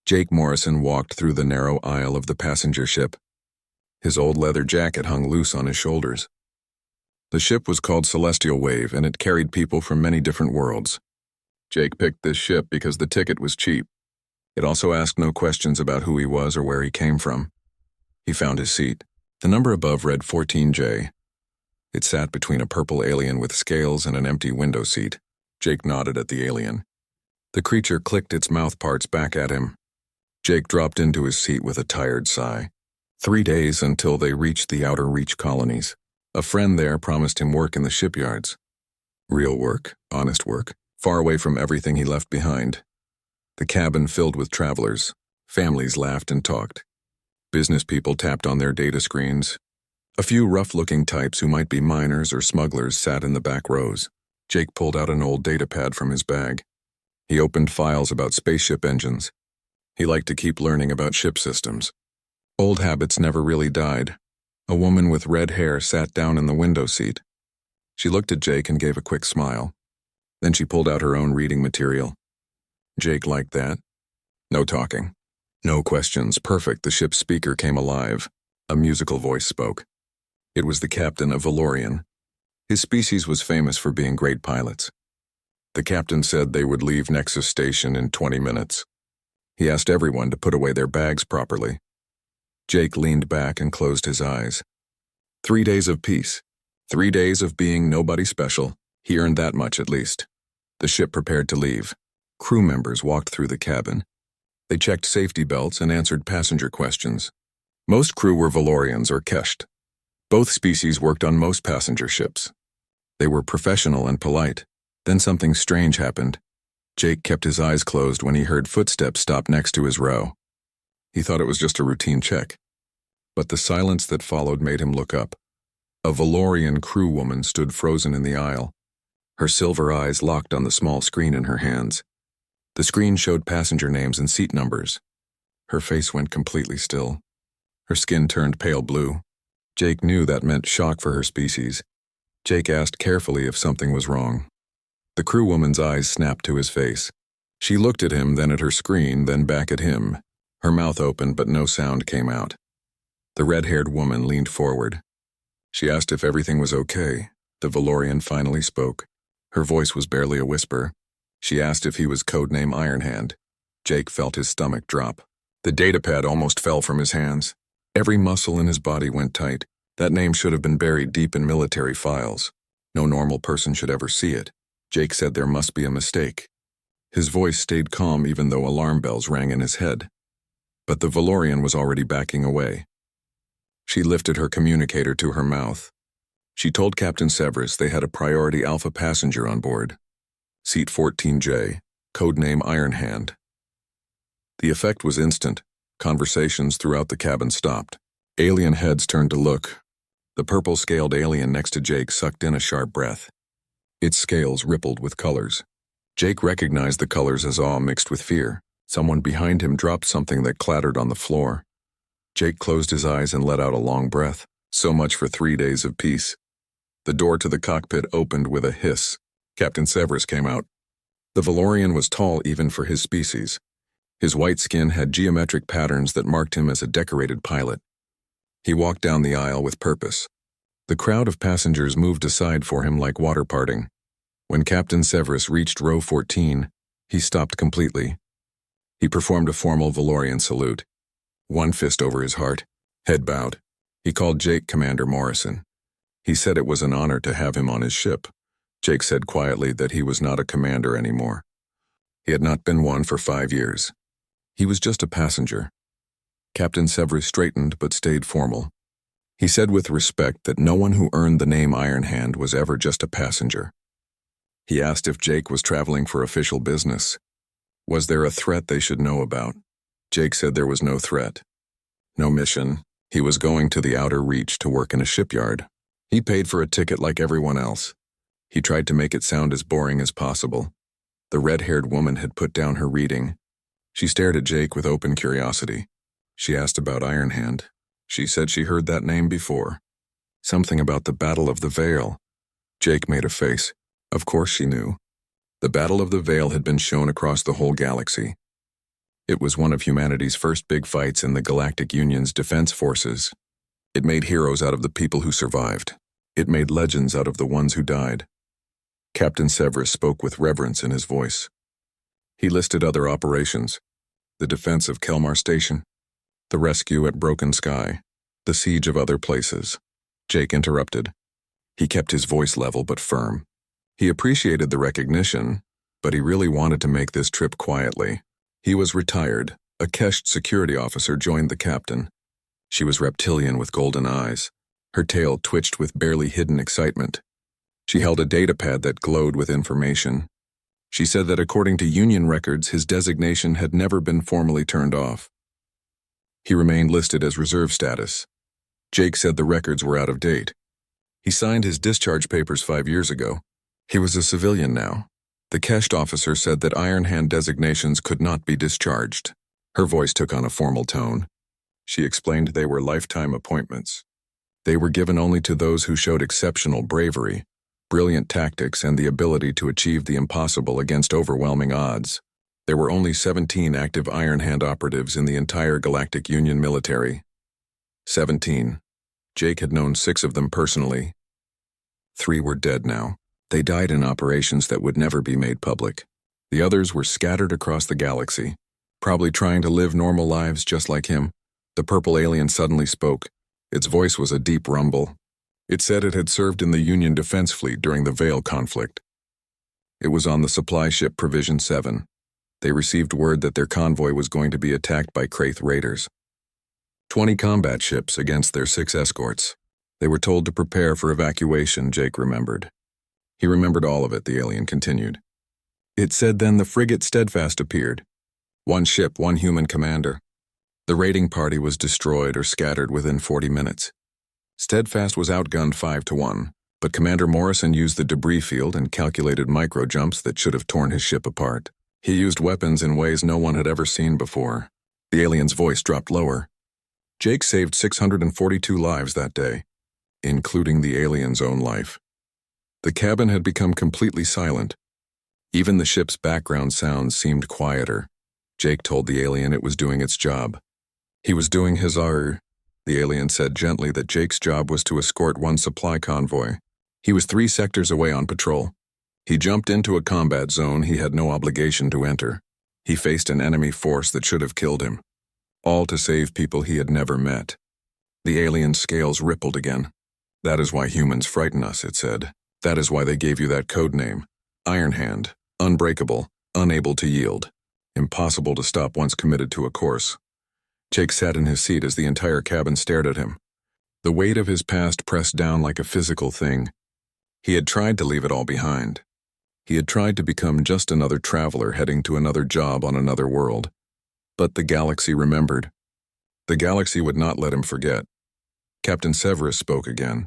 Jake Morrison walked through the narrow aisle of the passenger ship. His old leather jacket hung loose on his shoulders. The ship was called Celestial Wave, and it carried people from many different worlds. Jake picked this ship because the ticket was cheap. It also asked no questions about who he was or where he came from. He found his seat. The number above read 14J. It sat between a purple alien with scales and an empty window seat. Jake nodded at the alien. The creature clicked its mouth parts back at him. Jake dropped into his seat with a tired sigh. 3 days until they reached the Outer Reach colonies. A friend there promised him work in the shipyards. Real work, honest work, far away from everything he left behind. The cabin filled with travelers. Families laughed and talked. Business people tapped on their data screens. A few rough-looking types who might be miners or smugglers sat in the back rows. Jake pulled out an old datapad from his bag. He opened files about spaceship engines. He liked to keep learning about ship systems. Old habits never really died. A woman with red hair sat down in the window seat. She looked at Jake and gave a quick smile. Then she pulled out her own reading material. Jake liked that. No talking. No questions. Perfect. The ship's speaker came alive. A musical voice spoke. It was the captain of Valorian. His species was famous for being great pilots. The captain said they would leave Nexus Station in 20 minutes. He asked everyone to put away their bags properly. Jake leaned back and closed his eyes. 3 days of peace. 3 days of being nobody special. He earned that much at least. The ship prepared to leave. Crew members walked through the cabin. They checked safety belts and answered passenger questions. Most crew were Valorians or Kesht. Both species worked on most passenger ships. They were professional and polite. Then something strange happened. Jake kept his eyes closed when he heard footsteps stop next to his row. He thought it was just a routine check. But the silence that followed made him look up. A Valorian crew woman stood frozen in the aisle. Her silver eyes locked on the small screen in her hands. The screen showed passenger names and seat numbers. Her face went completely still. Her skin turned pale blue. Jake knew that meant shock for her species. Jake asked carefully if something was wrong. The crew woman's eyes snapped to his face. She looked at him, then at her screen, then back at him. Her mouth opened, but no sound came out. The red-haired woman leaned forward. She asked if everything was okay. The Valorian finally spoke. Her voice was barely a whisper. She asked if he was codename Ironhand. Jake felt his stomach drop. The datapad almost fell from his hands. Every muscle in his body went tight. That name should have been buried deep in military files. No normal person should ever see it. Jake said there must be a mistake. His voice stayed calm even though alarm bells rang in his head. But the Valorian was already backing away. She lifted her communicator to her mouth. She told Captain Severus they had a priority Alpha passenger on board. Seat 14J, codename Ironhand. The effect was instant. Conversations throughout the cabin stopped. Alien heads turned to look. The purple-scaled alien next to Jake sucked in a sharp breath. Its scales rippled with colors. Jake recognized the colors as awe mixed with fear. Someone behind him dropped something that clattered on the floor. Jake closed his eyes and let out a long breath. So much for 3 days of peace. The door to the cockpit opened with a hiss. Captain Severus came out. The Valorian was tall even for his species. His white skin had geometric patterns that marked him as a decorated pilot. He walked down the aisle with purpose. The crowd of passengers moved aside for him like water parting. When Captain Severus reached row 14, he stopped completely. He performed a formal Valorian salute. One fist over his heart, head bowed. He called Jake Commander Morrison. He said it was an honor to have him on his ship. Jake said quietly that he was not a commander anymore. He had not been one for 5 years. He was just a passenger. Captain Severus straightened but stayed formal. He said with respect that no one who earned the name Ironhand was ever just a passenger. He asked if Jake was traveling for official business. Was there a threat they should know about? Jake said there was no threat. No mission. He was going to the Outer Reach to work in a shipyard. He paid for a ticket like everyone else. He tried to make it sound as boring as possible. The red-haired woman had put down her reading. She stared at Jake with open curiosity. She asked about Ironhand. She said she heard that name before. Something about the Battle of the Veil. Jake made a face. Of course she knew. The Battle of the Veil had been shown across the whole galaxy. It was one of humanity's first big fights in the Galactic Union's defense forces. It made heroes out of the people who survived. It made legends out of the ones who died. Captain Severus spoke with reverence in his voice. He listed other operations: the defense of Kelmar Station, the rescue at Broken Sky, the siege of other places. Jake interrupted. He kept his voice level but firm. He appreciated the recognition, but he really wanted to make this trip quietly. He was retired. A Kesht security officer joined the captain. She was reptilian with golden eyes. Her tail twitched with barely hidden excitement. She held a datapad that glowed with information. She said that according to Union records, his designation had never been formally turned off. He remained listed as reserve status. Jake said the records were out of date. He signed his discharge papers 5 years ago. He was a civilian now. The Kesht officer said that Iron Hand designations could not be discharged. Her voice took on a formal tone. She explained they were lifetime appointments. They were given only to those who showed exceptional bravery, brilliant tactics, and the ability to achieve the impossible against overwhelming odds. There were only 17 active Iron Hand operatives in the entire Galactic Union military. 17. Jake had known 6 of them personally. 3 were dead now. They died in operations that would never be made public. The others were scattered across the galaxy, probably trying to live normal lives just like him. The purple alien suddenly spoke. Its voice was a deep rumble. It said it had served in the Union Defense Fleet during the Veil conflict. It was on the supply ship Provision 7. They received word that their convoy was going to be attacked by Kraith raiders. 20 combat ships against their 6 escorts. They were told to prepare for evacuation, Jake remembered. He remembered all of it, the alien continued. It said then the frigate Steadfast appeared. 1 ship, 1 human commander. The raiding party was destroyed or scattered within 40 minutes. Steadfast was outgunned 5-1, but Commander Morrison used the debris field and calculated micro-jumps that should have torn his ship apart. He used weapons in ways no one had ever seen before. The alien's voice dropped lower. Jake saved 642 lives that day, including the alien's own life. The cabin had become completely silent. Even the ship's background sounds seemed quieter. Jake told the alien it was doing its job. He was doing his The alien said gently that Jake's job was to escort 1 supply convoy. He was 3 sectors away on patrol. He jumped into a combat zone he had no obligation to enter. He faced an enemy force that should have killed him, all to save people he had never met. The alien's scales rippled again. That is why humans frighten us, it said. That is why they gave you that code name. Iron Hand, unbreakable, unable to yield, impossible to stop once committed to a course. Jake sat in his seat as the entire cabin stared at him. The weight of his past pressed down like a physical thing. He had tried to leave it all behind. He had tried to become just another traveler heading to another job on another world. But the galaxy remembered. The galaxy would not let him forget. Captain Severus spoke again.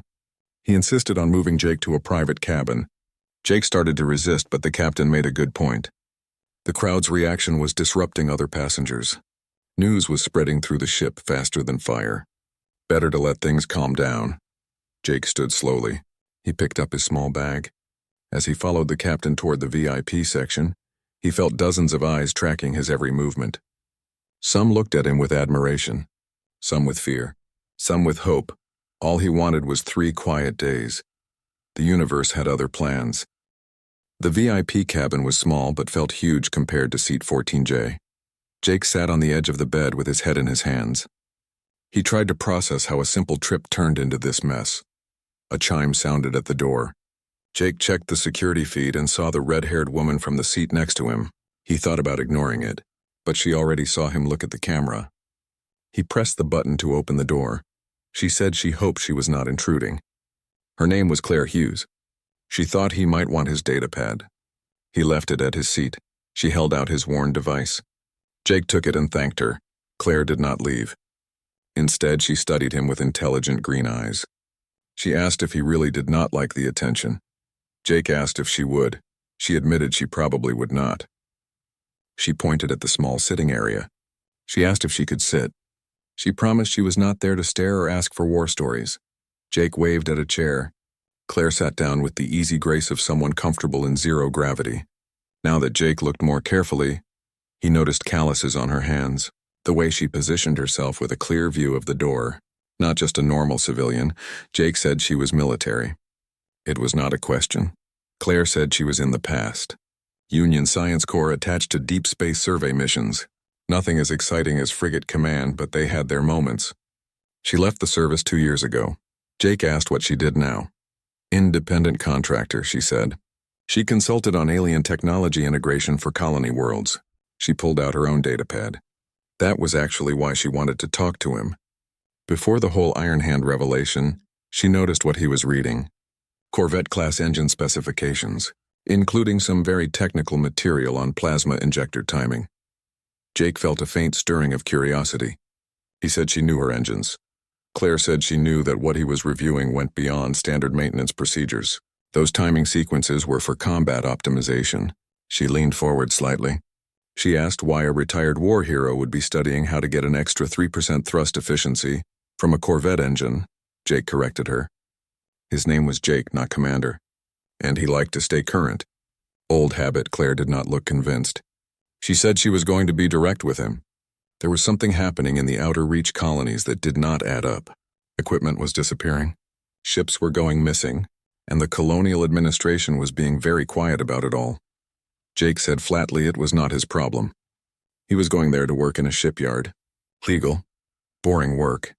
He insisted on moving Jake to a private cabin. Jake started to resist, but the captain made a good point. The crowd's reaction was disrupting other passengers. News was spreading through the ship faster than fire. Better to let things calm down. Jake stood slowly. He picked up his small bag. As he followed the captain toward the VIP section, he felt dozens of eyes tracking his every movement. Some looked at him with admiration, some with fear, some with hope. All he wanted was 3 quiet days. The universe had other plans. The VIP cabin was small but felt huge compared to seat 14J. Jake sat on the edge of the bed with his head in his hands. He tried to process how a simple trip turned into this mess. A chime sounded at the door. Jake checked the security feed and saw the red-haired woman from the seat next to him. He thought about ignoring it, but she already saw him look at the camera. He pressed the button to open the door. She said she hoped she was not intruding. Her name was Claire Hughes. She thought he might want his datapad. He left it at his seat. She held out his worn device. Jake took it and thanked her. Claire did not leave. Instead, she studied him with intelligent green eyes. She asked if he really did not like the attention. Jake asked if she would. She admitted she probably would not. She pointed at the small sitting area. She asked if she could sit. She promised she was not there to stare or ask for war stories. Jake waved at a chair. Claire sat down with the easy grace of someone comfortable in zero gravity. Now that Jake looked more carefully, He noticed calluses on her hands, the way she positioned herself with a clear view of the door. Not just a normal civilian, Jake said she was military. It was not a question. Claire said she was in the past. Union Science Corps attached to deep space survey missions. Nothing as exciting as Frigate Command, but they had their moments. She left the service 2 years ago. Jake asked what she did now. Independent contractor, she said. She consulted on alien technology integration for colony worlds. She pulled out her own datapad. That was actually why she wanted to talk to him. Before the whole Iron Hand revelation, she noticed what he was reading. Corvette-class engine specifications, including some very technical material on plasma injector timing. Jake felt a faint stirring of curiosity. He said she knew her engines. Claire said she knew that what he was reviewing went beyond standard maintenance procedures. Those timing sequences were for combat optimization. She leaned forward slightly. She asked why a retired war hero would be studying how to get an extra 3% thrust efficiency from a Corvette engine. Jake corrected her. His name was Jake, not Commander. And he liked to stay current. Old habit, Claire did not look convinced. She said she was going to be direct with him. There was something happening in the outer reach colonies that did not add up. Equipment was disappearing. Ships were going missing. And the colonial administration was being very quiet about it all. Jake said flatly it was not his problem. He was going there to work in a shipyard. Legal. Boring work.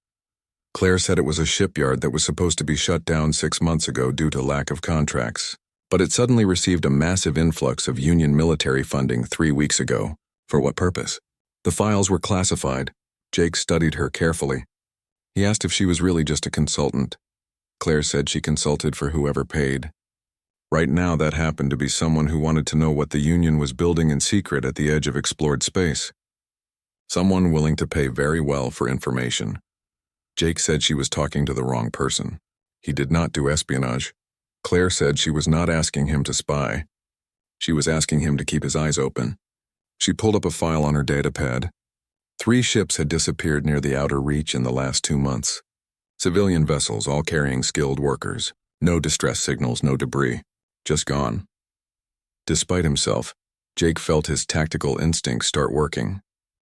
Claire said it was a shipyard that was supposed to be shut down 6 months ago due to lack of contracts, but it suddenly received a massive influx of Union military funding 3 weeks ago. For what purpose? The files were classified. Jake studied her carefully. He asked if she was really just a consultant. Claire said she consulted for whoever paid. Right now, that happened to be someone who wanted to know what the Union was building in secret at the edge of explored space. Someone willing to pay very well for information. Jake said she was talking to the wrong person. He did not do espionage. Claire said she was not asking him to spy. She was asking him to keep his eyes open. She pulled up a file on her datapad. 3 ships had disappeared near the outer reach in the last 2 months. Civilian vessels, all carrying skilled workers. No distress signals, no debris. Just gone. Despite himself, Jake felt his tactical instincts start working.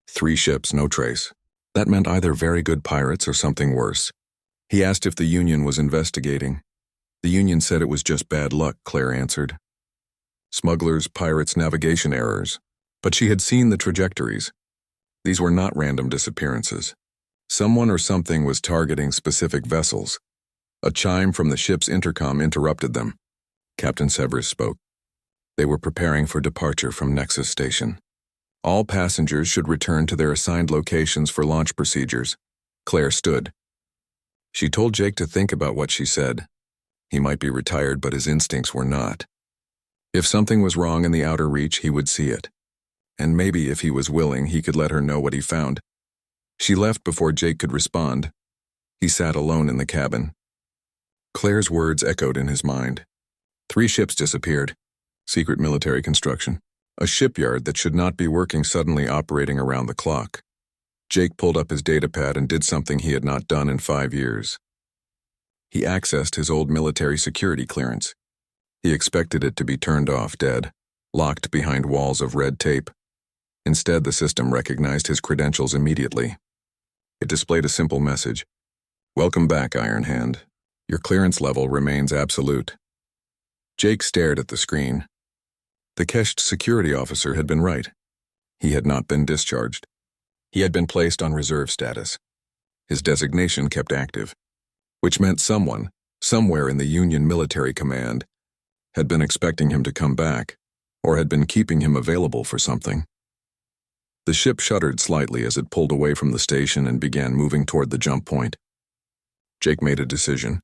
3 ships, no trace. That meant either very good pirates or something worse. He asked if the Union was investigating. The Union said it was just bad luck, Claire answered. Smugglers, pirates, navigation errors. But she had seen the trajectories. These were not random disappearances. Someone or something was targeting specific vessels. A chime from the ship's intercom interrupted them. Captain Severus spoke. They were preparing for departure from Nexus Station. All passengers should return to their assigned locations for launch procedures. Claire stood. She told Jake to think about what she said. He might be retired, but his instincts were not. If something was wrong in the outer reach, he would see it. And maybe if he was willing, he could let her know what he found. She left before Jake could respond. He sat alone in the cabin. Claire's words echoed in his mind. 3 ships disappeared. Secret military construction. A shipyard that should not be working suddenly operating around the clock. Jake pulled up his datapad and did something he had not done in 5 years. He accessed his old military security clearance. He expected it to be turned off dead, locked behind walls of red tape. Instead, the system recognized his credentials immediately. It displayed a simple message. Welcome back, Iron Hand. Your clearance level remains absolute. Jake stared at the screen. The Kesht security officer had been right. He had not been discharged. He had been placed on reserve status. His designation kept active, which meant someone, somewhere in the Union military command, had been expecting him to come back, or had been keeping him available for something. The ship shuddered slightly as it pulled away from the station and began moving toward the jump point. Jake made a decision.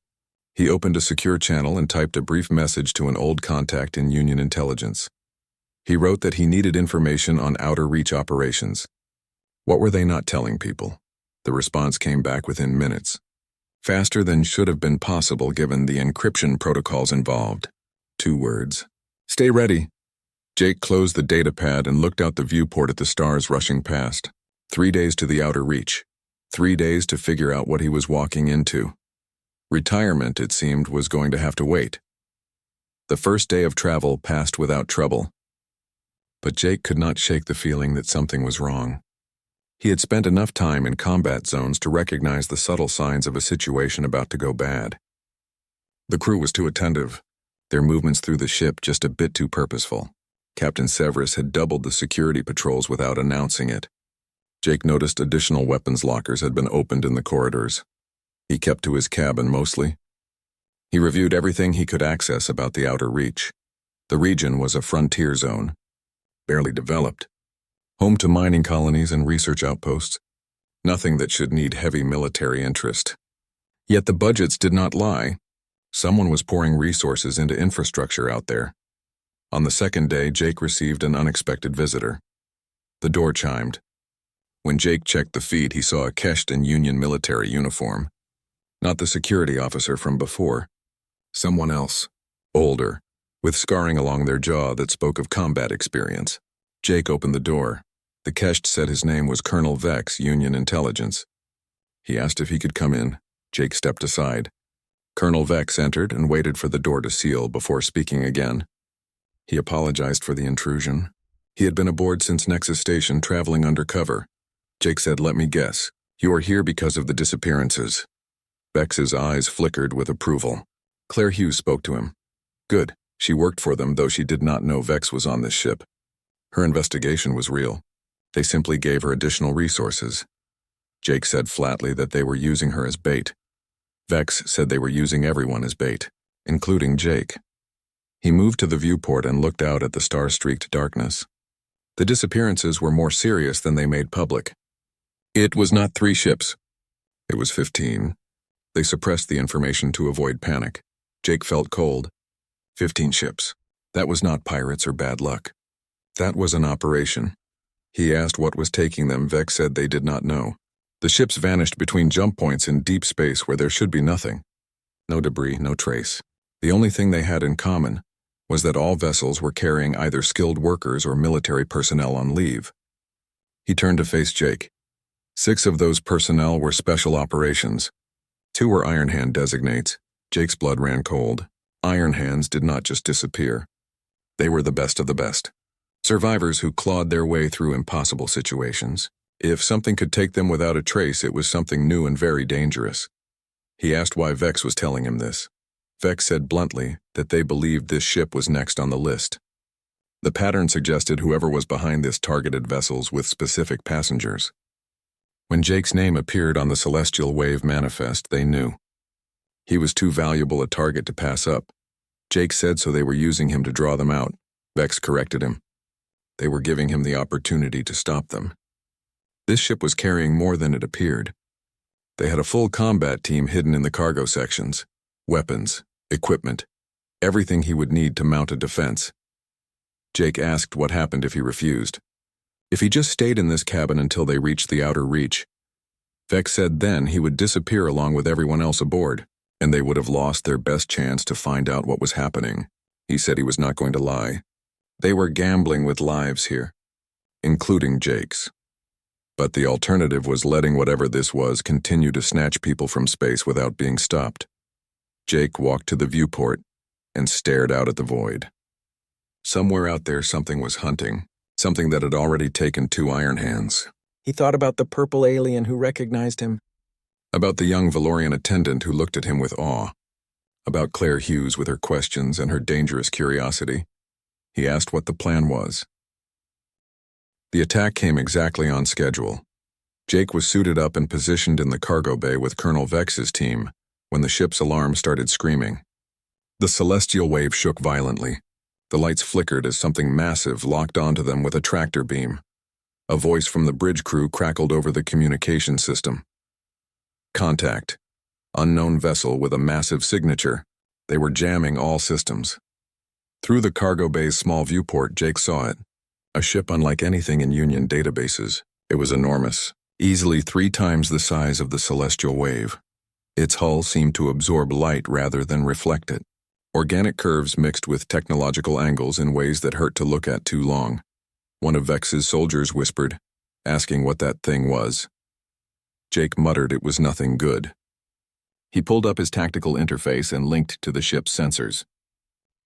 He opened a secure channel and typed a brief message to an old contact in Union intelligence. He wrote that he needed information on outer reach operations. What were they not telling people? The response came back within minutes. Faster than should have been possible given the encryption protocols involved. 2 words. Stay ready. Jake closed the datapad and looked out the viewport at the stars rushing past. 3 days to the outer reach. 3 days to figure out what he was walking into. Retirement, it seemed, was going to have to wait. The first day of travel passed without trouble. But Jake could not shake the feeling that something was wrong. He had spent enough time in combat zones to recognize the subtle signs of a situation about to go bad. The crew was too attentive, their movements through the ship just a bit too purposeful. Captain Severus had doubled the security patrols without announcing it. Jake noticed additional weapons lockers had been opened in the corridors. He kept to his cabin mostly. He reviewed everything he could access about the outer reach. The region was a frontier zone, barely developed, home to mining colonies and research outposts, nothing that should need heavy military interest. Yet the budgets did not lie. Someone was pouring resources into infrastructure out there. On the second day, Jake received an unexpected visitor. The door chimed. When Jake checked the feed, he saw a Kesht in Union military uniform. Not the security officer from before. Someone else, older, with scarring along their jaw that spoke of combat experience. Jake opened the door. The Kesht said his name was Colonel Vex, Union Intelligence. He asked if he could come in. Jake stepped aside. Colonel Vex entered and waited for the door to seal before speaking again. He apologized for the intrusion. He had been aboard since Nexus Station, traveling undercover. Jake said, "Let me guess. You are here because of the disappearances." Vex's eyes flickered with approval. Claire Hughes spoke to him. Good. She worked for them, though she did not know Vex was on this ship. Her investigation was real. They simply gave her additional resources. Jake said flatly that they were using her as bait. Vex said they were using everyone as bait, including Jake. He moved to the viewport and looked out at the star-streaked darkness. The disappearances were more serious than they made public. It was not 3 ships. It was 15. They suppressed the information to avoid panic. Jake felt cold. 15 ships. That was not pirates or bad luck. That was an operation. He asked what was taking them. Vex said they did not know. The ships vanished between jump points in deep space where there should be nothing. No debris, no trace. The only thing they had in common was that all vessels were carrying either skilled workers or military personnel on leave. He turned to face Jake. 6 of those personnel were special operations. 2 were Iron Hand designates. Jake's blood ran cold. Iron Hands did not just disappear. They were the best of the best. Survivors who clawed their way through impossible situations. If something could take them without a trace, it was something new and very dangerous. He asked why Vex was telling him this. Vex said bluntly that they believed this ship was next on the list. The pattern suggested whoever was behind this targeted vessels with specific passengers. When Jake's name appeared on the Celestial Wave manifest, they knew. He was too valuable a target to pass up. Jake said so they were using him to draw them out. Vex corrected him. They were giving him the opportunity to stop them. This ship was carrying more than it appeared. They had a full combat team hidden in the cargo sections. Weapons, equipment, everything he would need to mount a defense. Jake asked what happened if he refused. If he just stayed in this cabin until they reached the outer reach. Vex said then he would disappear along with everyone else aboard, and they would have lost their best chance to find out what was happening. He said he was not going to lie. They were gambling with lives here, including Jake's. But the alternative was letting whatever this was continue to snatch people from space without being stopped. Jake walked to the viewport and stared out at the void. Somewhere out there something was hunting, something that had already taken 2 Iron Hands. He thought about the purple alien who recognized him. About the young Valorian attendant who looked at him with awe. About Claire Hughes with her questions and her dangerous curiosity. He asked what the plan was. The attack came exactly on schedule. Jake was suited up and positioned in the cargo bay with Colonel Vex's team when the ship's alarm started screaming. The celestial wave shook violently. The lights flickered as something massive locked onto them with a tractor beam. A voice from the bridge crew crackled over the communication system. Contact. Unknown vessel with a massive signature. They were jamming all systems. Through the cargo bay's small viewport, Jake saw it. A ship unlike anything in Union databases. It was enormous, easily 3 times the size of the celestial wave. Its hull seemed to absorb light rather than reflect it. Organic curves mixed with technological angles in ways that hurt to look at too long. One of Vex's soldiers whispered, asking what that thing was. Jake muttered it was nothing good. He pulled up his tactical interface and linked to the ship's sensors.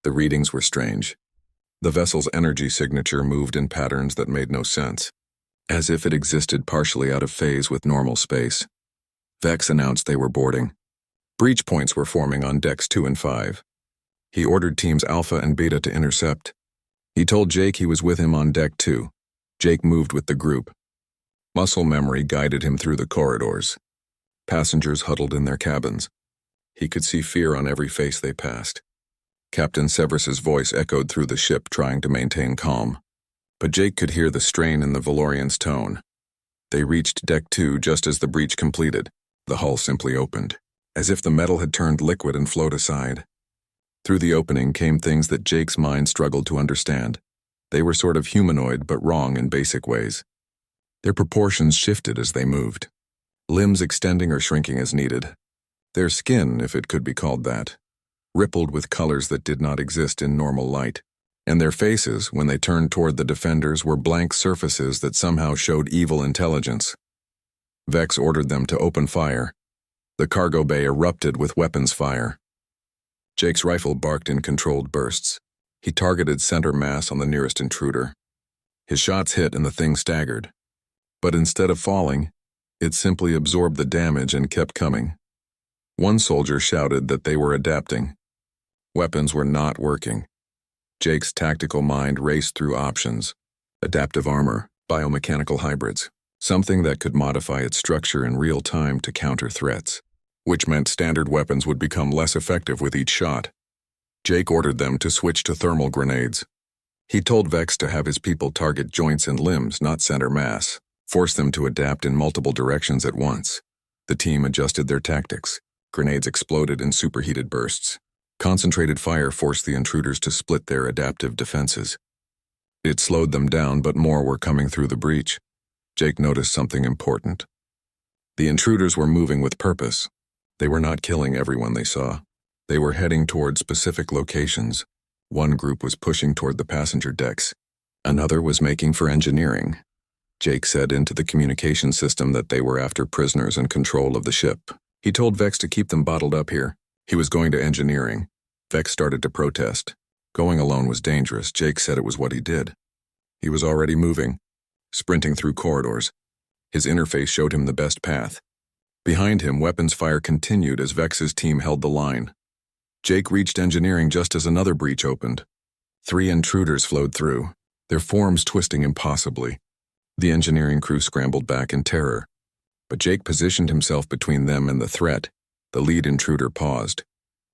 The readings were strange. The vessel's energy signature moved in patterns that made no sense, as if it existed partially out of phase with normal space. Vex announced they were boarding. Breach points were forming on decks 2 and 5. He ordered teams Alpha and Beta to intercept. He told Jake he was with him on deck 2. Jake moved with the group. Muscle memory guided him through the corridors. Passengers huddled in their cabins. He could see fear on every face they passed. Captain Severus's voice echoed through the ship, trying to maintain calm. But Jake could hear the strain in the Valorian's tone. They reached deck 2 just as the breach completed. The hull simply opened, as if the metal had turned liquid and flowed aside. Through the opening came things that Jake's mind struggled to understand. They were sort of humanoid, but wrong in basic ways. Their proportions shifted as they moved, limbs extending or shrinking as needed. Their skin, if it could be called that, rippled with colors that did not exist in normal light. And their faces, when they turned toward the defenders, were blank surfaces that somehow showed evil intelligence. Vex ordered them to open fire. The cargo bay erupted with weapons fire. Jake's rifle barked in controlled bursts. He targeted center mass on the nearest intruder. His shots hit and the thing staggered. But instead of falling, it simply absorbed the damage and kept coming. One soldier shouted that they were adapting. Weapons were not working. Jake's tactical mind raced through options: adaptive armor, biomechanical hybrids, something that could modify its structure in real time to counter threats, which meant standard weapons would become less effective with each shot. Jake ordered them to switch to thermal grenades. He told Vex to have his people target joints and limbs, not center mass, force them to adapt in multiple directions at once. The team adjusted their tactics. Grenades exploded in superheated bursts. Concentrated fire forced the intruders to split their adaptive defenses. It slowed them down, but more were coming through the breach. Jake noticed something important. The intruders were moving with purpose. They were not killing everyone they saw. They were heading toward specific locations. One group was pushing toward the passenger decks. Another was making for engineering. Jake said into the communication system that they were after prisoners and control of the ship. He told Vex to keep them bottled up here. He was going to engineering. Vex started to protest. Going alone was dangerous. Jake said it was what he did. He was already moving, sprinting through corridors. His interface showed him the best path. Behind him, weapons fire continued as Vex's team held the line. Jake reached engineering just as another breach opened. 3 intruders flowed through, their forms twisting impossibly. The engineering crew scrambled back in terror. But Jake positioned himself between them and the threat. The lead intruder paused.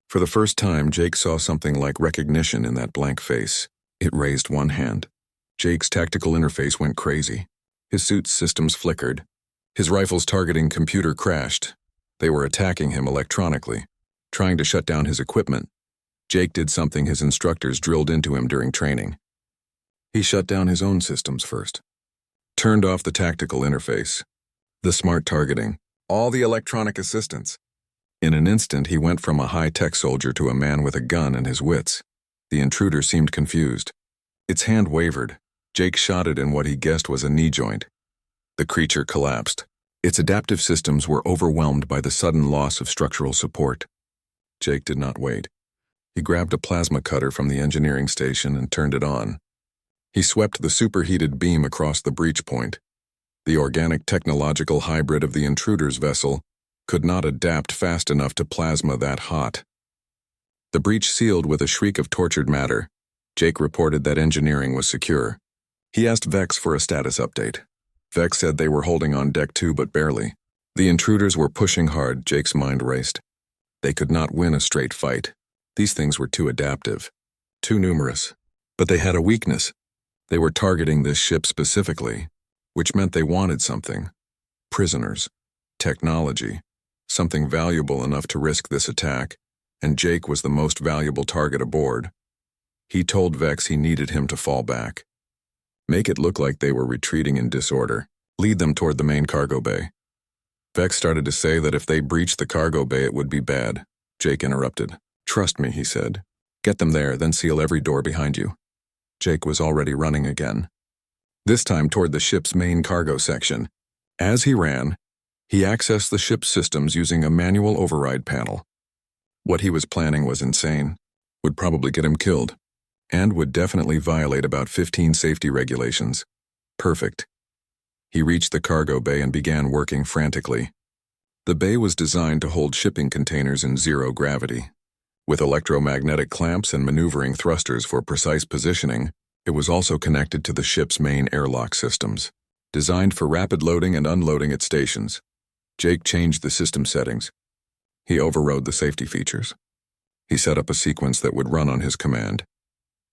For the first time, Jake saw something like recognition in that blank face. It raised one hand. Jake's tactical interface went crazy. His suit's systems flickered. His rifle's targeting computer crashed. They were attacking him electronically, trying to shut down his equipment. Jake did something his instructors drilled into him during training. He shut down his own systems first. Turned off the tactical interface, the smart targeting, all the electronic assistance. In an instant, he went from a high-tech soldier to a man with a gun and his wits. The intruder seemed confused. Its hand wavered. Jake shot it in what he guessed was a knee joint. The creature collapsed. Its adaptive systems were overwhelmed by the sudden loss of structural support. Jake did not wait. He grabbed a plasma cutter from the engineering station and turned it on. He swept the superheated beam across the breach point. The organic technological hybrid of the intruder's vessel could not adapt fast enough to plasma that hot. The breach sealed with a shriek of tortured matter. Jake reported that engineering was secure. He asked Vex for a status update. Vex said they were holding on deck 2 but barely. The intruders were pushing hard. Jake's mind raced. They could not win a straight fight. These things were too adaptive, too numerous. But they had a weakness. They were targeting this ship specifically, which meant they wanted something. Prisoners, technology, something valuable enough to risk this attack, and Jake was the most valuable target aboard. He told Vex he needed him to fall back. Make it look like they were retreating in disorder. Lead them toward the main cargo bay. Vex started to say that if they breached the cargo bay it would be bad. Jake interrupted. Trust me, he said. Get them there, then seal every door behind you. Jake was already running again. This time toward the ship's main cargo section. As he ran, he accessed the ship's systems using a manual override panel. What he was planning was insane. Would probably get him killed. and would definitely violate about 15 safety regulations. Perfect. He reached the cargo bay and began working frantically. The bay was designed to hold shipping containers in zero gravity. With electromagnetic clamps and maneuvering thrusters for precise positioning, it was also connected to the ship's main airlock systems, designed for rapid loading and unloading at stations. Jake changed the system settings. He overrode the safety features. He set up a sequence that would run on his command.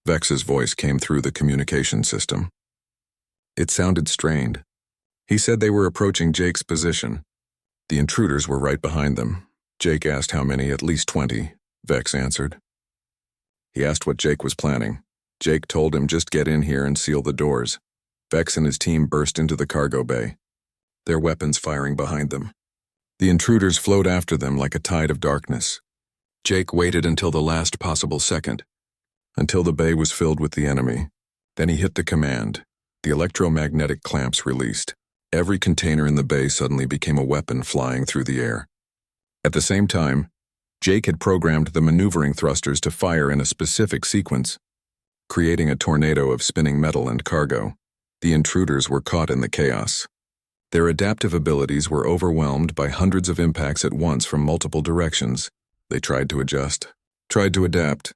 Vex's voice came through the communication system. It sounded strained. He said they were approaching Jake's position. The intruders were right behind them. Jake asked how many. At least 20, Vex answered. He asked what Jake was planning. Jake told him just get in here and seal the doors. Vex and his team burst into the cargo bay, their weapons firing behind them. The intruders flowed after them like a tide of darkness. Jake waited until the last possible second, until the bay was filled with the enemy. Then he hit the command. The electromagnetic clamps released. Every container in the bay suddenly became a weapon flying through the air. At the same time, Jake had programmed the maneuvering thrusters to fire in a specific sequence, creating a tornado of spinning metal and cargo. The intruders were caught in the chaos. Their adaptive abilities were overwhelmed by hundreds of impacts at once from multiple directions. They tried to adjust, tried to adapt.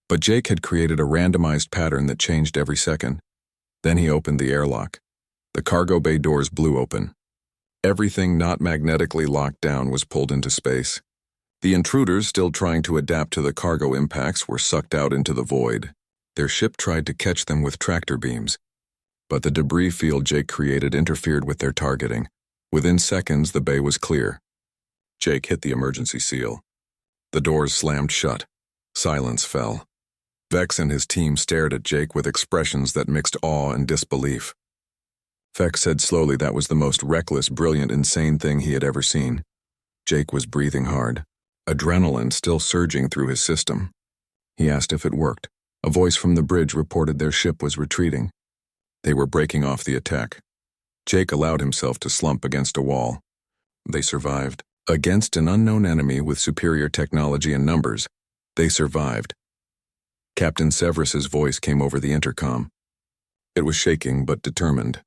But Jake had created a randomized pattern that changed every second. Then he opened the airlock. The cargo bay doors blew open. Everything not magnetically locked down was pulled into space. The intruders, still trying to adapt to the cargo impacts, were sucked out into the void. Their ship tried to catch them with tractor beams, but the debris field Jake created interfered with their targeting. Within seconds, the bay was clear. Jake hit the emergency seal. The doors slammed shut. Silence fell. Vex and his team stared at Jake with expressions that mixed awe and disbelief. Vex said slowly that was the most reckless, brilliant, insane thing he had ever seen. Jake was breathing hard, adrenaline still surging through his system. He asked if it worked. A voice from the bridge reported their ship was retreating. They were breaking off the attack. Jake allowed himself to slump against a wall. They survived. Against an unknown enemy with superior technology and numbers, they survived. Captain Severus's voice came over the intercom. It was shaking but determined.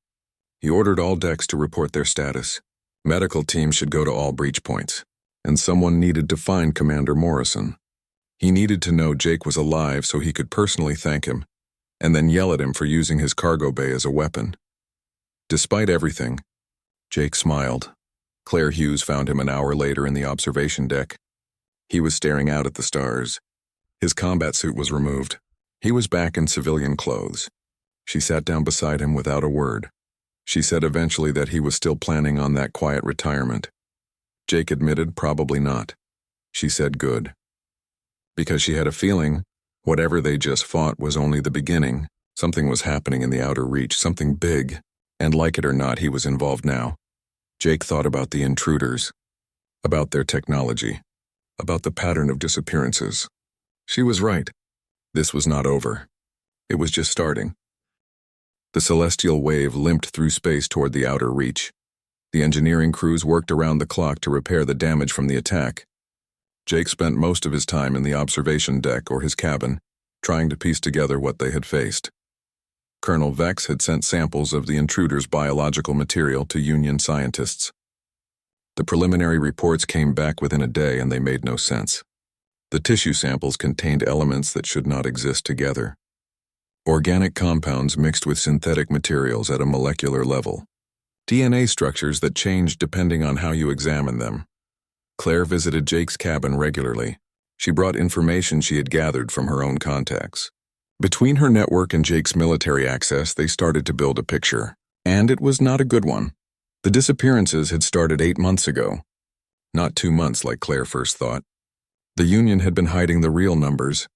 He ordered all decks to report their status. Medical teams should go to all breach points, and someone needed to find Commander Morrison. He needed to know Jake was alive so he could personally thank him, and then yell at him for using his cargo bay as a weapon. Despite everything, Jake smiled. Claire Hughes found him an hour later in the observation deck. He was staring out at the stars. His combat suit was removed. He was back in civilian clothes. She sat down beside him without a word. She said eventually that he was still planning on that quiet retirement. Jake admitted probably not. She said good. Because she had a feeling whatever they just fought was only the beginning. Something was happening in the outer reach, something big, and like it or not, he was involved now. Jake thought about the intruders, about their technology, about the pattern of disappearances. She was right. This was not over. It was just starting. The celestial wave limped through space toward the outer reach. The engineering crews worked around the clock to repair the damage from the attack. Jake spent most of his time in the observation deck or his cabin, trying to piece together what they had faced. Colonel Vex had sent samples of the intruders' biological material to Union scientists. The preliminary reports came back within a day and they made no sense. The tissue samples contained elements that should not exist together. Organic compounds mixed with synthetic materials at a molecular level. DNA structures that changed depending on how you examine them. Claire visited Jake's cabin regularly. She brought information she had gathered from her own contacts. Between her network and Jake's military access, they started to build a picture. And it was not a good one. The disappearances had started 8 months ago. Not 2 months like Claire first thought. The Union had been hiding the real numbers,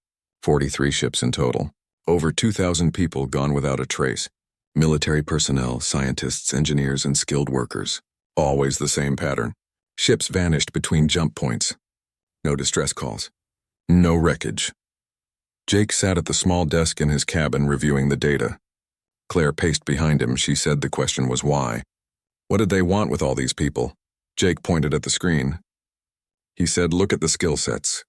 43 ships in total. Over 2,000 people gone without a trace. Military personnel, scientists, engineers, and skilled workers. Always the same pattern. Ships vanished between jump points. No distress calls. No wreckage. Jake sat at the small desk in his cabin reviewing the data. Claire paced behind him. She said the question was why. What did they want with all these people? Jake pointed at the screen. He said, look at the skill sets.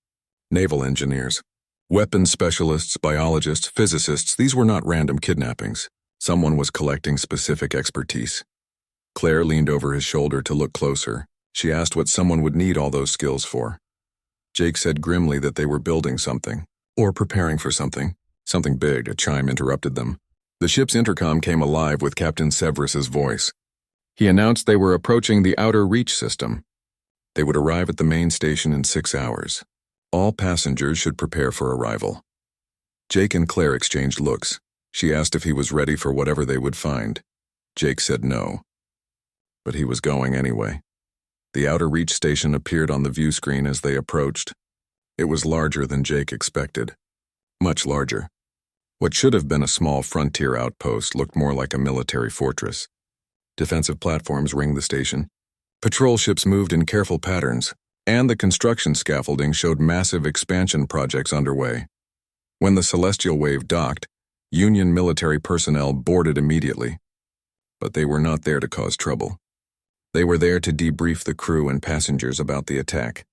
Naval engineers. Weapons specialists, biologists, physicists, these were not random kidnappings. Someone was collecting specific expertise. Claire leaned over his shoulder to look closer. She asked what someone would need all those skills for. Jake said grimly that they were building something, or preparing for something. Something big. A chime interrupted them. The ship's intercom came alive with Captain Severus's voice. He announced they were approaching the Outer Reach system. They would arrive at the main station in 6 hours. All passengers should prepare for arrival. Jake and Claire exchanged looks. She asked if he was ready for whatever they would find. Jake said no. But he was going anyway. The Outer Reach station appeared on the view screen as they approached. It was larger than Jake expected. Much larger. What should have been a small frontier outpost looked more like a military fortress. Defensive platforms ringed the station. Patrol ships moved in careful patterns, and the construction scaffolding showed massive expansion projects underway. When the Celestial Wave docked, Union military personnel boarded immediately. But they were not there to cause trouble. They were there to debrief the crew and passengers about the attack.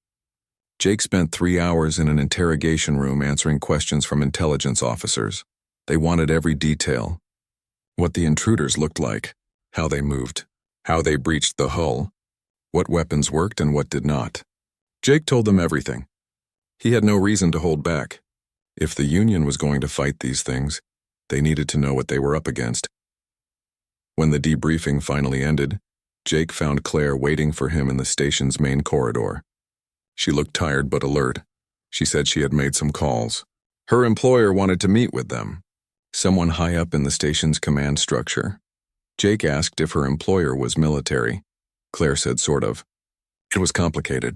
Jake spent 3 hours in an interrogation room answering questions from intelligence officers. They wanted every detail. What the intruders looked like, how they moved, how they breached the hull, what weapons worked and what did not. Jake told them everything. He had no reason to hold back. If the Union was going to fight these things, they needed to know what they were up against. When the debriefing finally ended, Jake found Claire waiting for him in the station's main corridor. She looked tired but alert. She said she had made some calls. Her employer wanted to meet with them, someone high up in the station's command structure. Jake asked if her employer was military. Claire said sort of. It was complicated.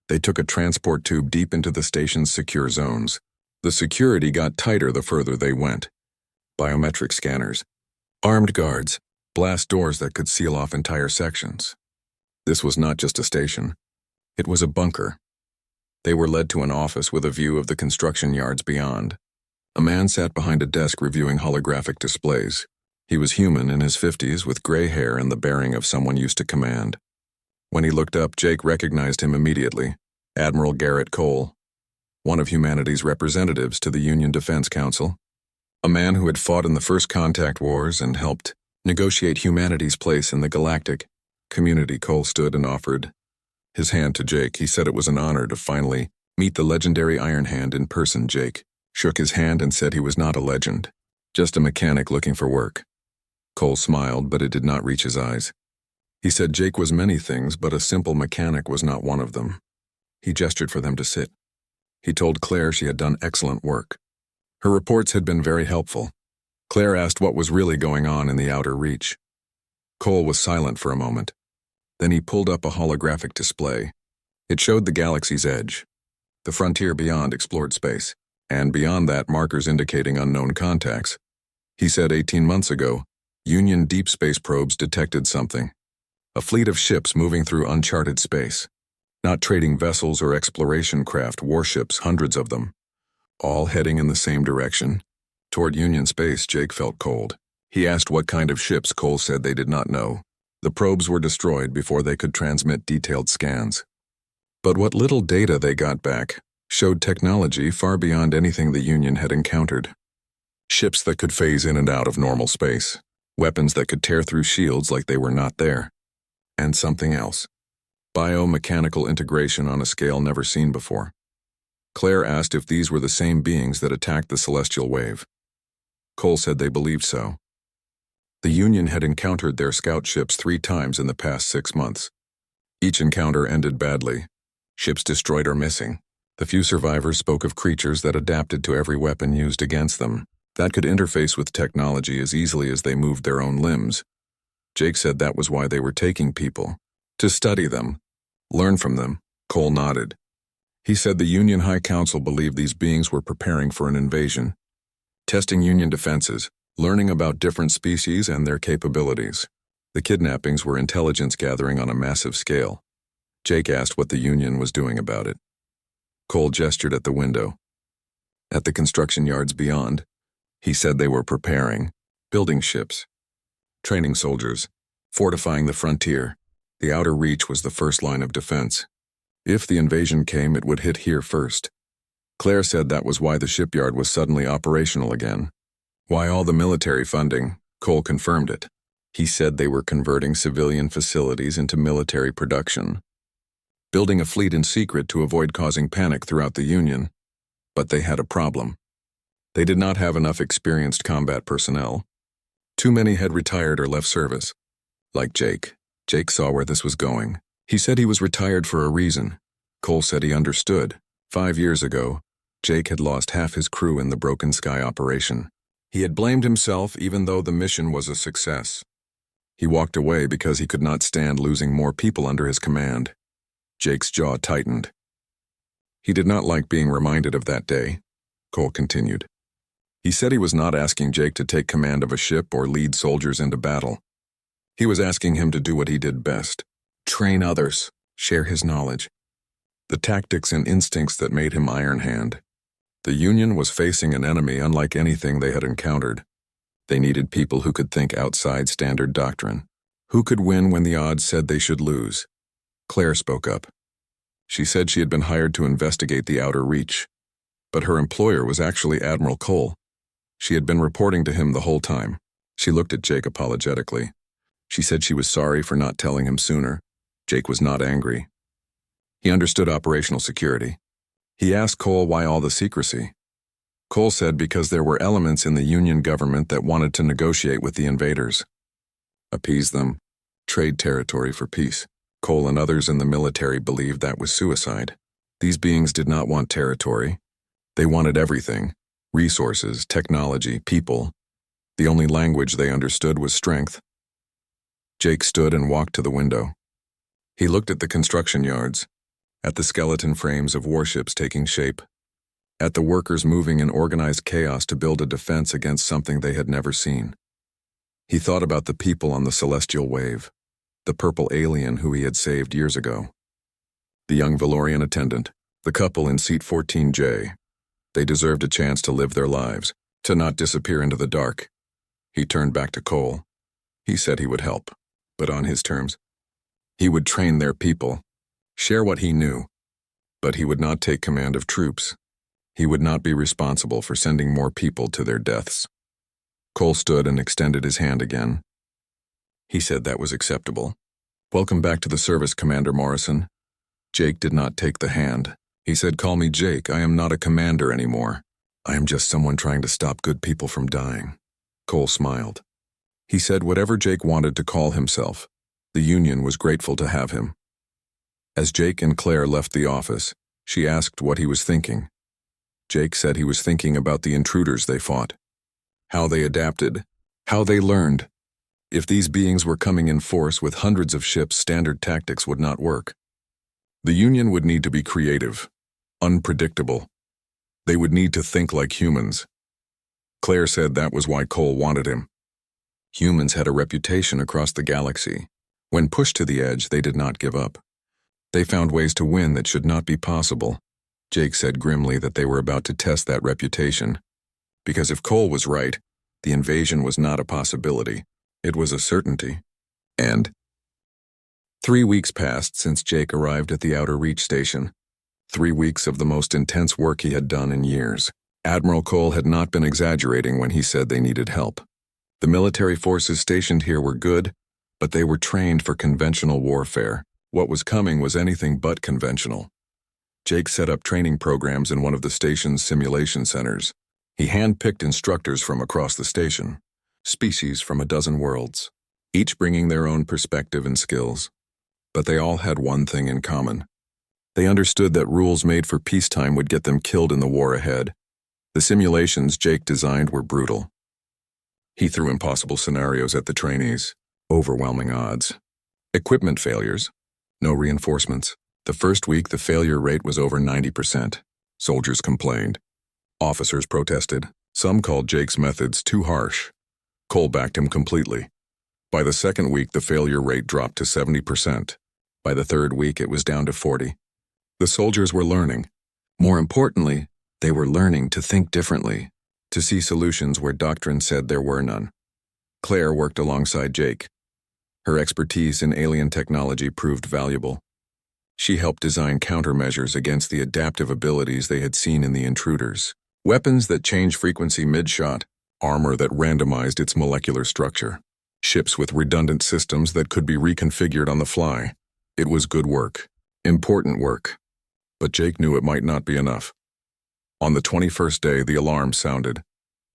They took a transport tube deep into the station's secure zones. The security got tighter the further they went. Biometric scanners, armed guards, blast doors that could seal off entire sections. This was not just a station. It was a bunker. They were led to an office with a view of the construction yards beyond. A man sat behind a desk reviewing holographic displays. He was human in his 50s with gray hair and the bearing of someone used to command. When he looked up, Jake recognized him immediately. Admiral Garrett Cole, one of humanity's representatives to the Union Defense Council. A man who had fought in the First Contact Wars and helped negotiate humanity's place in the galactic community. Cole stood and offered his hand to Jake. He said it was an honor to finally meet the legendary Iron Hand in person. Jake shook his hand and said he was not a legend, just a mechanic looking for work. Cole smiled, but it did not reach his eyes. He said Jake was many things, but a simple mechanic was not one of them. He gestured for them to sit. He told Claire she had done excellent work. Her reports had been very helpful. Claire asked what was really going on in the Outer Reach. Cole was silent for a moment. Then he pulled up a holographic display. It showed the galaxy's edge. The frontier beyond explored space, and beyond that markers indicating unknown contacts. He said 18 months ago, Union deep space probes detected something. A fleet of ships moving through uncharted space. Not trading vessels or exploration craft, warships, hundreds of them. All heading in the same direction. Toward Union space, Jake felt cold. He asked what kind of ships. Cole said they did not know. The probes were destroyed before they could transmit detailed scans. But what little data they got back showed technology far beyond anything the Union had encountered. Ships that could phase in and out of normal space. Weapons that could tear through shields like they were not there. And something else. Biomechanical integration on a scale never seen before. Claire asked if these were the same beings that attacked the Celestial Wave. Cole said they believed so. The Union had encountered their scout ships 3 times in the past 6 months. Each encounter ended badly. Ships destroyed or missing. The few survivors spoke of creatures that adapted to every weapon used against them, that could interface with technology as easily as they moved their own limbs. Jake said that was why they were taking people. To study them, learn from them. Cole nodded. He said the Union High Council believed these beings were preparing for an invasion, testing Union defenses, learning about different species and their capabilities. The kidnappings were intelligence gathering on a massive scale. Jake asked what the Union was doing about it. Cole gestured at the window. At the construction yards beyond, he said they were preparing, building ships, training soldiers, fortifying the frontier. The Outer Reach was the first line of defense. If the invasion came, it would hit here first. Claire said that was why the shipyard was suddenly operational again. Why all the military funding, Cole confirmed it. He said they were converting civilian facilities into military production, building a fleet in secret to avoid causing panic throughout the Union. But they had a problem. They did not have enough experienced combat personnel. Too many had retired or left service. Like Jake. Jake saw where this was going. He said he was retired for a reason. Cole said he understood. 5 years ago, Jake had lost half his crew in the Broken Sky operation. He had blamed himself even though the mission was a success. He walked away because he could not stand losing more people under his command. Jake's jaw tightened. He did not like being reminded of that day, Cole continued. He said he was not asking Jake to take command of a ship or lead soldiers into battle. He was asking him to do what he did best. Train others, share his knowledge. The tactics and instincts that made him Iron Hand. The Union was facing an enemy unlike anything they had encountered. They needed people who could think outside standard doctrine. Who could win when the odds said they should lose? Claire spoke up. She said she had been hired to investigate the Outer Reach, but her employer was actually Admiral Cole. She had been reporting to him the whole time. She looked at Jake apologetically. She said she was sorry for not telling him sooner. Jake was not angry. He understood operational security. He asked Cole why all the secrecy. Cole said because there were elements in the Union government that wanted to negotiate with the invaders. Appease them, trade territory for peace. Cole and others in the military believed that was suicide. These beings did not want territory. They wanted everything: resources, technology, people. The only language they understood was strength. Jake stood and walked to the window. He looked at the construction yards, at the skeleton frames of warships taking shape, at the workers moving in organized chaos to build a defense against something they had never seen. He thought about the people on the celestial wave, the purple alien who he had saved years ago, the young Valorian attendant, the couple in seat 14J. They deserved a chance to live their lives, to not disappear into the dark. He turned back to Cole. He said he would help, but on his terms. He would train their people, share what he knew, but he would not take command of troops. He would not be responsible for sending more people to their deaths. Cole stood and extended his hand again. He said that was acceptable. Welcome back to the service, Commander Morrison. Jake did not take the hand. He said, "Call me Jake. I am not a commander anymore. I am just someone trying to stop good people from dying." Cole smiled. He said whatever Jake wanted to call himself, the Union was grateful to have him. As Jake and Claire left the office, she asked what he was thinking. Jake said he was thinking about the intruders they fought, how they adapted, how they learned. If these beings were coming in force with hundreds of ships, standard tactics would not work. The Union would need to be creative, unpredictable. They would need to think like humans. Claire said that was why Cole wanted him. Humans had a reputation across the galaxy. When pushed to the edge, they did not give up. They found ways to win that should not be possible. Jake said grimly that they were about to test that reputation. Because if Cole was right, the invasion was not a possibility. It was a certainty. And 3 weeks passed since Jake arrived at the Outer Reach station. 3 weeks of the most intense work he had done in years. Admiral Cole had not been exaggerating when he said they needed help. The military forces stationed here were good, but they were trained for conventional warfare. What was coming was anything but conventional. Jake set up training programs in one of the station's simulation centers. He handpicked instructors from across the station, species from a dozen worlds, each bringing their own perspective and skills. But they all had one thing in common. They understood that rules made for peacetime would get them killed in the war ahead. The simulations Jake designed were brutal. He threw impossible scenarios at the trainees, overwhelming odds. Equipment failures, no reinforcements. The first week, the failure rate was over 90%. Soldiers complained. Officers protested. Some called Jake's methods too harsh. Cole backed him completely. By the second week, the failure rate dropped to 70%. By the third week, it was down to 40%. The soldiers were learning. More importantly, they were learning to think differently, to see solutions where doctrine said there were none. Claire worked alongside Jake. Her expertise in alien technology proved valuable. She helped design countermeasures against the adaptive abilities they had seen in the intruders. Weapons that change frequency mid-shot, armor that randomized its molecular structure, ships with redundant systems that could be reconfigured on the fly. It was good work. Important work. But Jake knew it might not be enough. On the 21st day, the alarm sounded.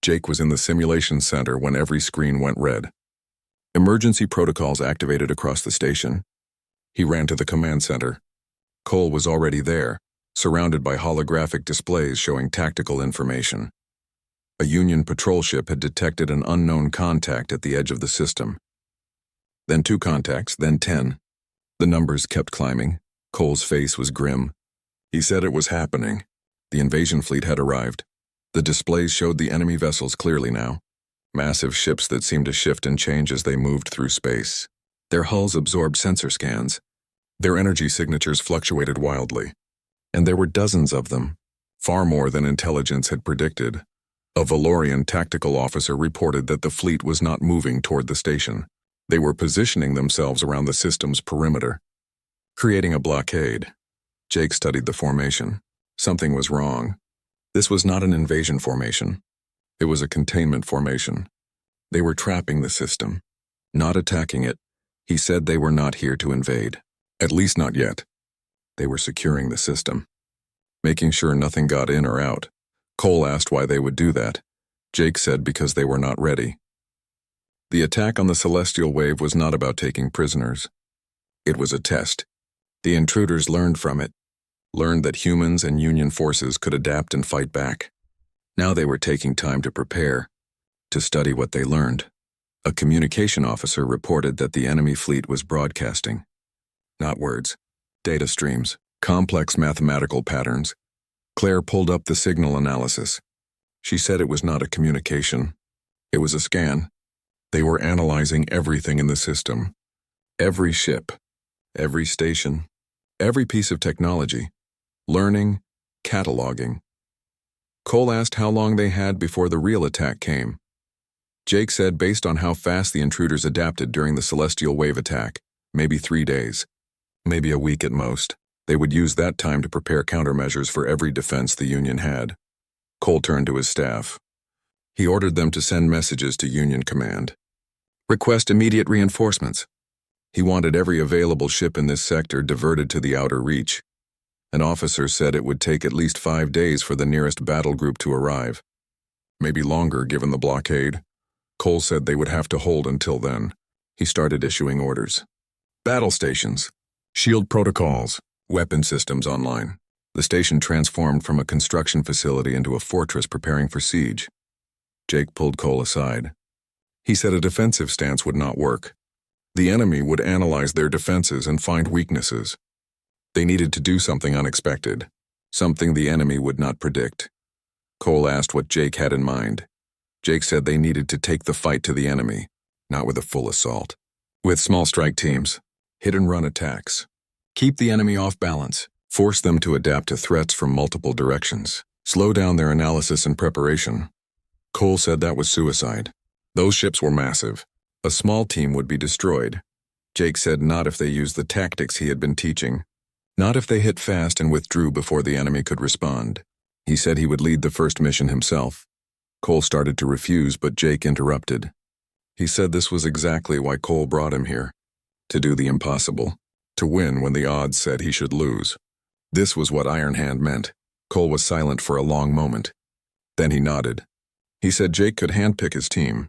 Jake was in the simulation center when every screen went red. Emergency protocols activated across the station. He ran to the command center. Cole was already there, surrounded by holographic displays showing tactical information. A Union patrol ship had detected an unknown contact at the edge of the system. Then 2 contacts, then 10. The numbers kept climbing. Cole's face was grim. He said it was happening. The invasion fleet had arrived. The displays showed the enemy vessels clearly now. Massive ships that seemed to shift and change as they moved through space. Their hulls absorbed sensor scans. Their energy signatures fluctuated wildly. And there were dozens of them, far more than intelligence had predicted. A Valorian tactical officer reported that the fleet was not moving toward the station. They were positioning themselves around the system's perimeter, creating a blockade. Jake studied the formation. Something was wrong. This was not an invasion formation. It was a containment formation. They were trapping the system, not attacking it. He said they were not here to invade. At least not yet. They were securing the system, making sure nothing got in or out. Cole asked why they would do that. Jake said because they were not ready. The attack on the celestial wave was not about taking prisoners. It was a test. The intruders learned from it, learned that humans and Union forces could adapt and fight back. Now they were taking time to prepare, to study what they learned. A communication officer reported that the enemy fleet was broadcasting. Not words, data streams, complex mathematical patterns. Claire pulled up the signal analysis. She said it was not a communication. It was a scan. They were analyzing everything in the system. Every ship, every station, every piece of technology. Learning, cataloging. Cole asked how long they had before the real attack came. Jake said based on how fast the intruders adapted during the celestial wave attack, maybe 3 days, maybe a week at most. They would use that time to prepare countermeasures for every defense the Union had. Cole turned to his staff. He ordered them to send messages to Union Command. Request immediate reinforcements. He wanted every available ship in this sector diverted to the outer reach. An officer said it would take at least 5 days for the nearest battle group to arrive. Maybe longer given the blockade. Cole said they would have to hold until then. He started issuing orders. Battle stations. Shield protocols. Weapon systems online. The station transformed from a construction facility into a fortress preparing for siege. Jake pulled Cole aside. He said a defensive stance would not work. The enemy would analyze their defenses and find weaknesses. They needed to do something unexpected, something the enemy would not predict. Cole asked what Jake had in mind. Jake said they needed to take the fight to the enemy, not with a full assault. With small strike teams, hit-and-run attacks. Keep the enemy off balance, force them to adapt to threats from multiple directions, slow down their analysis and preparation. Cole said that was suicide. Those ships were massive. A small team would be destroyed. Jake said not if they used the tactics he had been teaching. Not if they hit fast and withdrew before the enemy could respond. He said he would lead the first mission himself. Cole started to refuse, but Jake interrupted. He said this was exactly why Cole brought him here. To do the impossible. To win when the odds said he should lose. This was what Iron Hand meant. Cole was silent for a long moment. Then he nodded. He said Jake could handpick his team,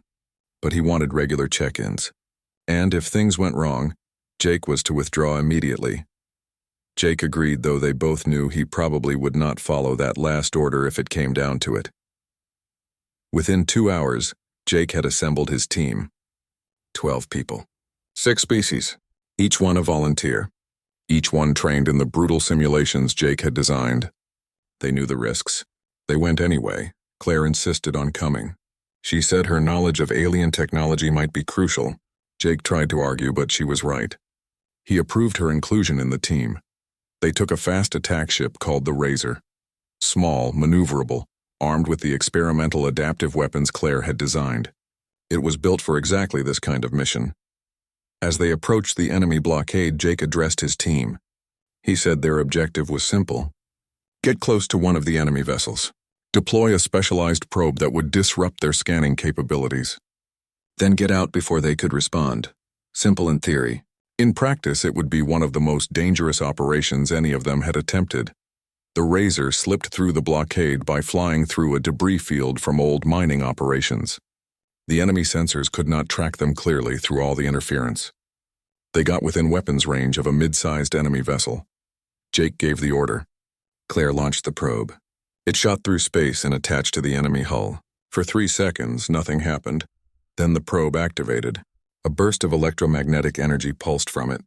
but he wanted regular check-ins. And if things went wrong, Jake was to withdraw immediately. Jake agreed, though they both knew he probably would not follow that last order if it came down to it. Within 2 hours, Jake had assembled his team. 12 people. 6 species. Each one a volunteer. Each one trained in the brutal simulations Jake had designed. They knew the risks. They went anyway. Claire insisted on coming. She said her knowledge of alien technology might be crucial. Jake tried to argue, but she was right. He approved her inclusion in the team. They took a fast attack ship called the Razor. Small, maneuverable, armed with the experimental adaptive weapons Claire had designed. It was built for exactly this kind of mission. As they approached the enemy blockade, Jake addressed his team. He said their objective was simple. Get close to one of the enemy vessels. Deploy a specialized probe that would disrupt their scanning capabilities. Then get out before they could respond. Simple in theory. In practice, it would be one of the most dangerous operations any of them had attempted. The Razor slipped through the blockade by flying through a debris field from old mining operations. The enemy sensors could not track them clearly through all the interference. They got within weapons range of a mid-sized enemy vessel. Jake gave the order. Claire launched the probe. It shot through space and attached to the enemy hull. For 3 seconds, nothing happened. Then the probe activated. A burst of electromagnetic energy pulsed from it.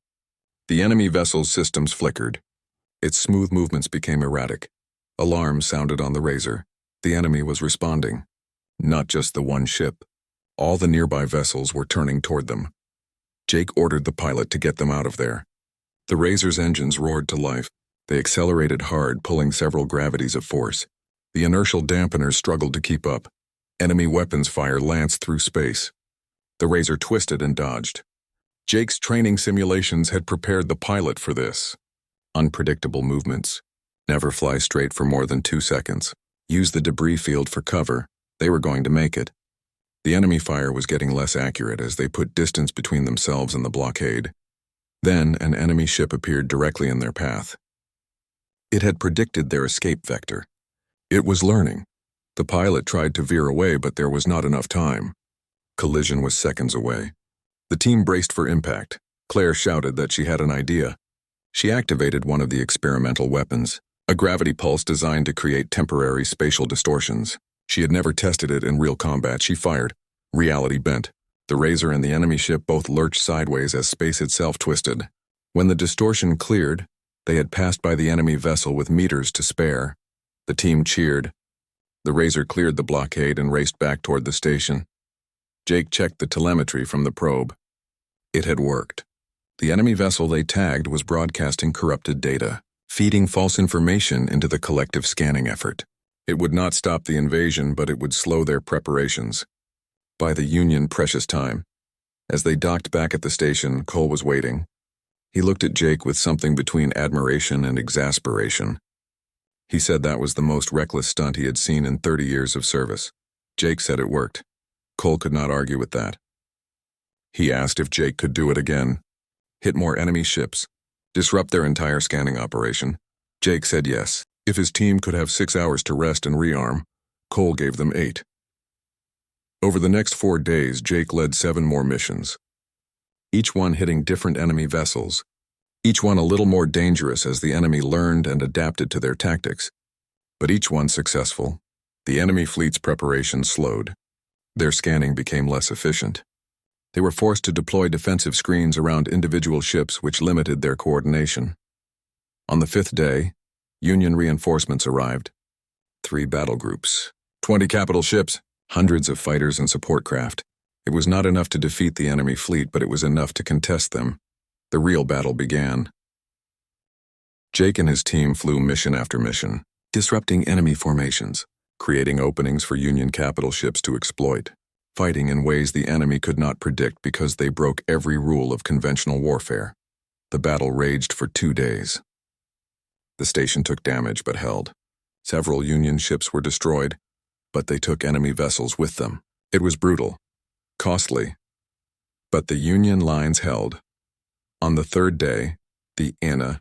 The enemy vessel's systems flickered. Its smooth movements became erratic. Alarms sounded on the Razor. The enemy was responding. Not just the one ship. All the nearby vessels were turning toward them. Jake ordered the pilot to get them out of there. The Razor's engines roared to life. They accelerated hard, pulling several gravities of force. The inertial dampeners struggled to keep up. Enemy weapons fire lanced through space. The Razor twisted and dodged. Jake's training simulations had prepared the pilot for this. Unpredictable movements. Never fly straight for more than 2 seconds. Use the debris field for cover. They were going to make it. The enemy fire was getting less accurate as they put distance between themselves and the blockade. Then an enemy ship appeared directly in their path. It had predicted their escape vector. It was learning. The pilot tried to veer away, but there was not enough time. Collision was seconds away. The team braced for impact. Claire shouted that she had an idea. She activated one of the experimental weapons, a gravity pulse designed to create temporary spatial distortions. She had never tested it in real combat. She fired. Reality bent. The Razor and the enemy ship both lurched sideways as space itself twisted. When the distortion cleared, they had passed by the enemy vessel with meters to spare. The team cheered. The Razor cleared the blockade and raced back toward the station. Jake checked the telemetry from the probe. It had worked. The enemy vessel they tagged was broadcasting corrupted data, feeding false information into the collective scanning effort. It would not stop the invasion, but it would slow their preparations. Buy the Union precious time. As they docked back at the station, Cole was waiting. He looked at Jake with something between admiration and exasperation. He said that was the most reckless stunt he had seen in 30 years of service. Jake said it worked. Cole could not argue with that. He asked if Jake could do it again. Hit more enemy ships. Disrupt their entire scanning operation. Jake said yes. If his team could have 6 hours to rest and rearm, Cole gave them 8. Over the next 4 days, Jake led 7 more missions. Each one hitting different enemy vessels. Each one a little more dangerous as the enemy learned and adapted to their tactics. But each one successful. The enemy fleet's preparation slowed. Their scanning became less efficient. They were forced to deploy defensive screens around individual ships, which limited their coordination. On the 5th day, Union reinforcements arrived. 3 battle groups, 20 capital ships, hundreds of fighters and support craft. It was not enough to defeat the enemy fleet, but it was enough to contest them. The real battle began. Jake and his team flew mission after mission, disrupting enemy formations, creating openings for Union capital ships to exploit, fighting in ways the enemy could not predict because they broke every rule of conventional warfare. The battle raged for 2 days. The station took damage but held. Several Union ships were destroyed, but they took enemy vessels with them. It was brutal, costly, but the Union lines held. On the 3rd day, the Anna